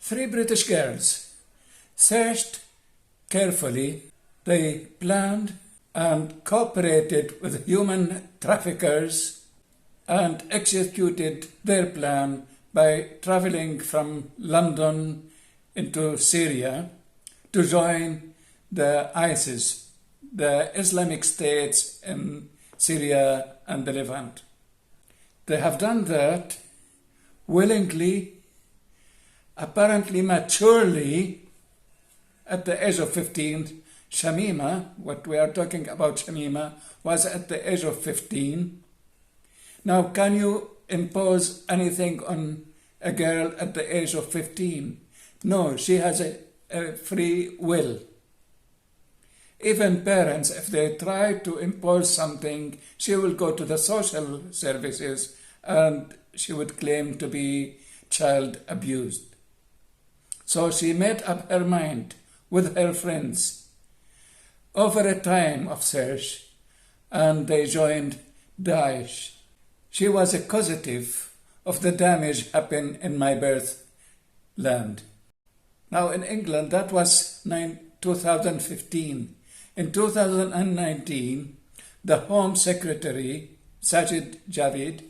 Three British girls searched carefully. They planned and cooperated with human traffickers and executed their plan by traveling from London into Syria to join the ISIS, the Islamic states in Syria and the Levant. They have done that willingly, apparently maturely, at the age of 15. Shamima, what we are talking about, Shamima, was at the age of 15. Now, can you impose anything on a girl at the age of 15? No, she has a free will. Even parents, if they try to impose something, she will go to the social services and she would claim to be child abused. So she made up her mind with her friends over a time of search, and they joined Daesh. She was a causative of the damage happened in my birth land. Now in England, that was 2015. In 2019, the Home Secretary, Sajid Javid,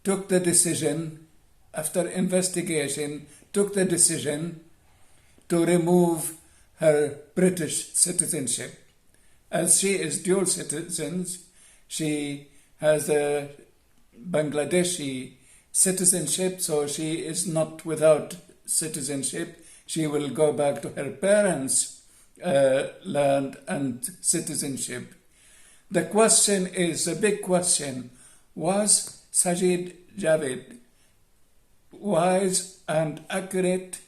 took the decision, after investigation, took the decision to remove her British citizenship. As she is dual citizen, she has a Bangladeshi citizenship, so she is not without citizenship. She will go back to her parents' land and citizenship. The question is, a big question, was Sajid Javid wise and accurate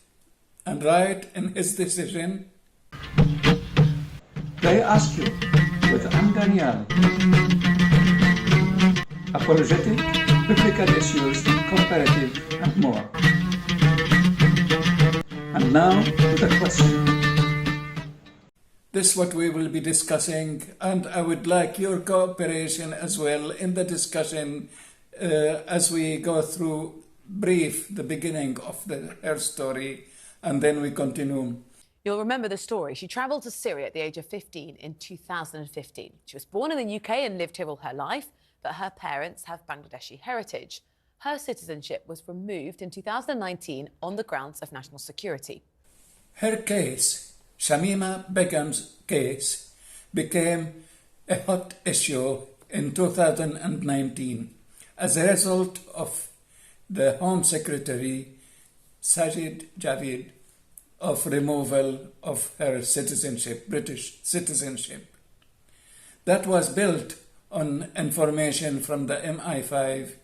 and right in his decision? They ask you with Daniel, apologetic, biblical issues, comparative, and more. And now to the question. This is what we will be discussing, and I would like your cooperation as well in the discussion as we go through the beginning of her story, and then we continue. You'll remember the story. She travelled to Syria at the age of 15 in 2015. She was born in the UK and lived here all her life, but her parents have Bangladeshi heritage. Her citizenship was removed in 2019 on the grounds of national security. Her case, Shamima Begum's case, became a hot issue in 2019 as a result of the Home Secretary, Sajid Javid, of removal of her citizenship, British citizenship. That was built on information from the MI5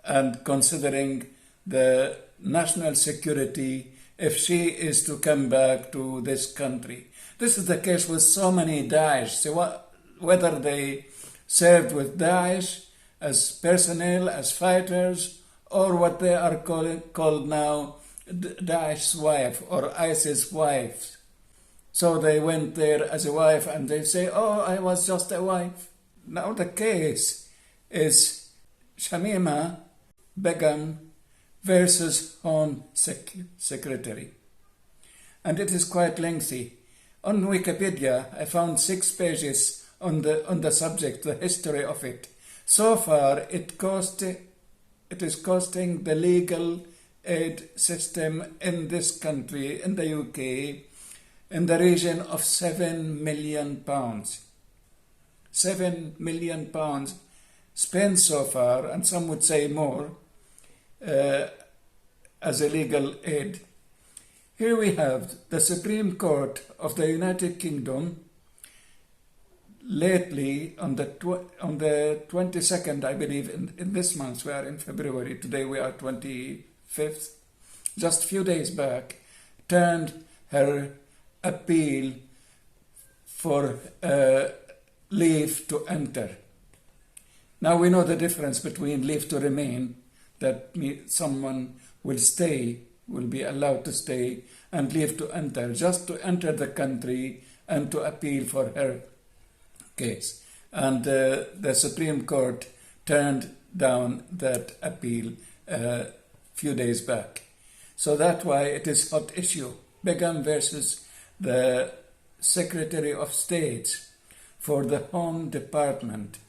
and considering the national security if she is to come back to this country. This is the case with so many Daesh. So whether they served with Daesh as personnel, as fighters, or what they are called now Daesh's wife or ISIS wife. So they went there as a wife and they say, oh, I was just a wife. Now the case is Shamima Begum versus Home Secretary. And it is quite lengthy. On Wikipedia, I found 6 pages on the subject, the history of it. So far, it is costing the legal aid system in this country, in the UK, in the region of £7 million. £7 million spent so far, and some would say more, as a legal aid. Here we have the Supreme Court of the United Kingdom lately on the 22nd, I believe, in this month. We are in February. Today we are 25th. Just a few days back, turned her appeal for leave to enter. Now we know the difference between leave to remain, that someone will be allowed to stay, and leave to enter, just to enter the country and to appeal for her case. And the Supreme Court turned down that appeal a few days back. So that's why it is hot issue. Begum versus the Secretary of State for the Home Department.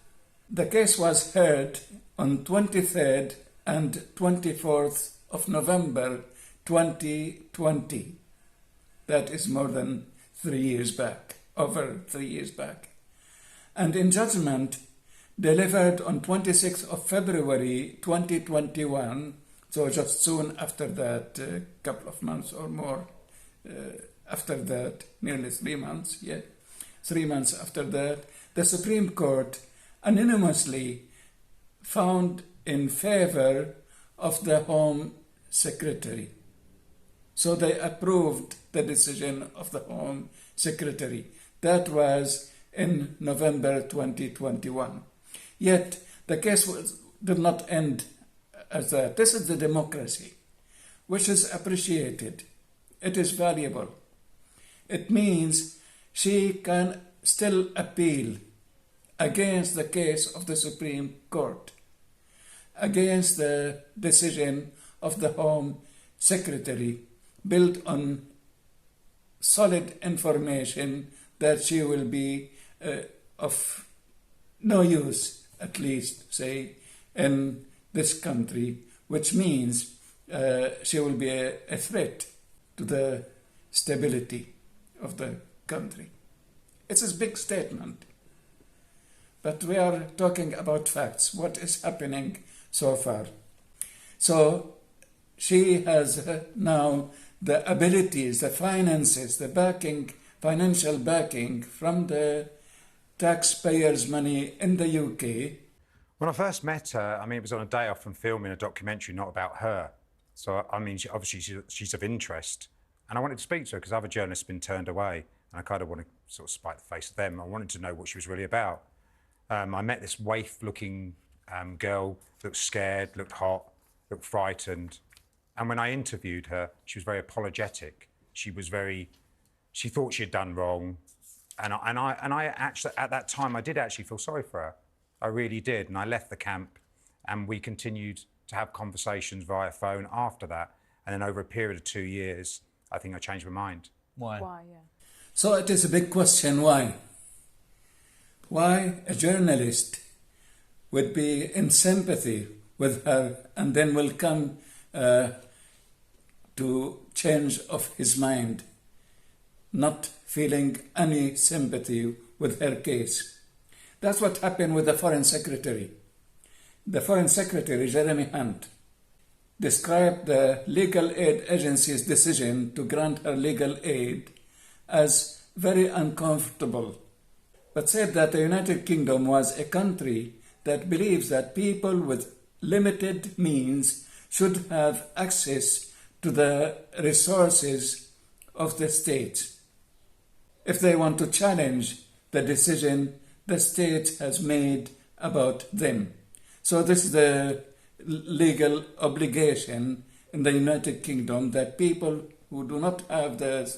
The case was heard on 23rd and 24th of November 2020. That is more than 3 years back, over 3 years back. And in judgment delivered on 26th of February 2021, so just soon after that, a couple of months or more after that, nearly 3 months, 3 months after that, the Supreme Court unanimously found in favor of the Home Secretary. So they approved the decision of the Home Secretary. That was in November 2021. Yet the case did not end as that. This is the democracy, which is appreciated. It is valuable. It means she can still appeal against the case of the Supreme Court, against the decision of the Home Secretary, built on solid information that she will be of no use, at least, say, in this country, which means she will be a threat to the stability of the country. It's a big statement, but we are talking about facts, what is happening so far. So she has now the abilities, the finances, the backing, financial backing from the taxpayers' money in the UK. When I first met her, it was on a day off from filming a documentary not about her. So, she's of interest. And I wanted to speak to her because other journalists have been turned away. And I kind of want to sort of spite the face of them. I wanted to know what she was really about. I met this waif-looking girl, looked scared, looked hot, looked frightened. And when I interviewed her, she was very apologetic. She thought she had done wrong. And I actually, at that time, I did actually feel sorry for her. I really did. And I left the camp and we continued to have conversations via phone after that. And then over a period of 2 years, I think I changed my mind. Why? So it is a big question, why? Why a journalist would be in sympathy with her and then will come to change of his mind, not feeling any sympathy with her case. That's what happened with the Foreign Secretary. The Foreign Secretary, Jeremy Hunt, described the legal aid agency's decision to grant her legal aid as very uncomfortable, but said that the United Kingdom was a country that believes that people with limited means should have access to the resources of the state if they want to challenge the decision the state has made about them. So this is the legal obligation in the United Kingdom that people who do not have the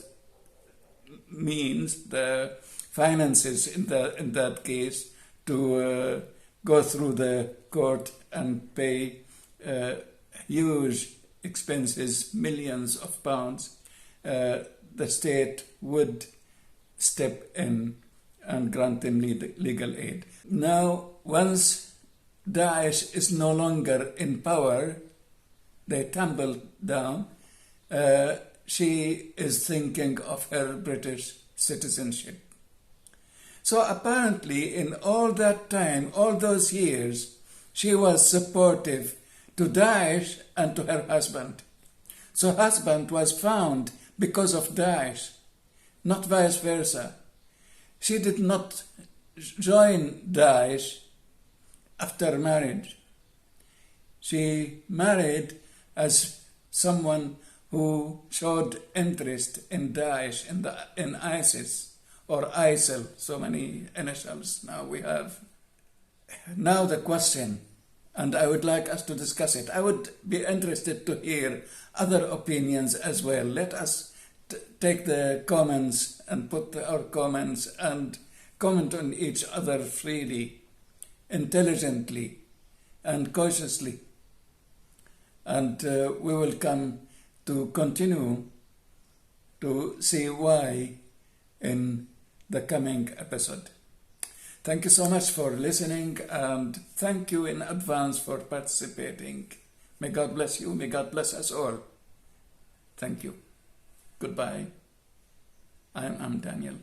means, the finances in that case, to go through the court and pay huge expenses, millions of pounds, the state would step in and grant them legal aid. Now, once Daesh is no longer in power, they tumble down, she is thinking of her British citizenship. So apparently in all that time, all those years, she was supportive to Daesh and to her husband. So husband was found because of Daesh, not vice versa. She did not join Daesh after marriage. She married as someone who showed interest in Daesh, in ISIS or ISIL, so many initials now we have. Now the question, and I would like us to discuss it. I would be interested to hear other opinions as well. Let us take the comments and put our comments and comment on each other freely, intelligently and cautiously. And we will come to continue to see why in the coming episode. Thank you so much for listening, and thank you in advance for participating. May God bless you. May God bless us all. Thank you. Goodbye. I'm Daniel.